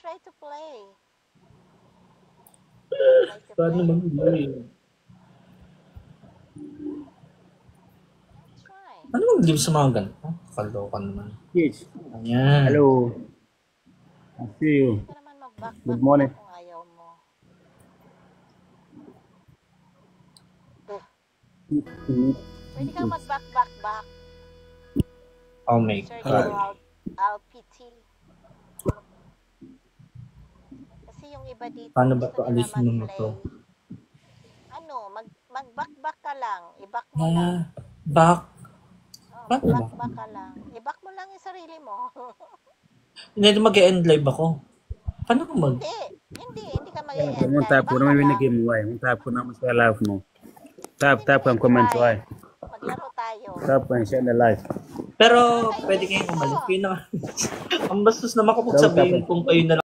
try to play. Paano mag-play? Let's try. Ano mag-game sa mga ganito? Kalokan naman. Yes. Ayan. Hello. I see you. Hindi ka naman mag-back-back Good morning. kung ayaw mo. Pwede ka mag-back-back-back. Oh my Search God. for LPT. Kasi yung iba dito, Paano ba gusto to? nila Alisin mo mag-play. to. Ano, mag-back-back ka lang. I-back mo lang. Back. Oh, Paano ba? mag-back ka lang. I-back mo lang yung sarili mo. Hindi mag-e-end live ako. Paano ko mag... Hindi ka mag-e-end. Kung tap ko naman yung game mo ay. Kung tap ko naman sa live mo. Tap ang comment ko ay. Maglaro tayo. Tap ang share na live. Pero pwede kayong umalis. Kayo na. Ang bastos naman kapag sabihin kung kayo na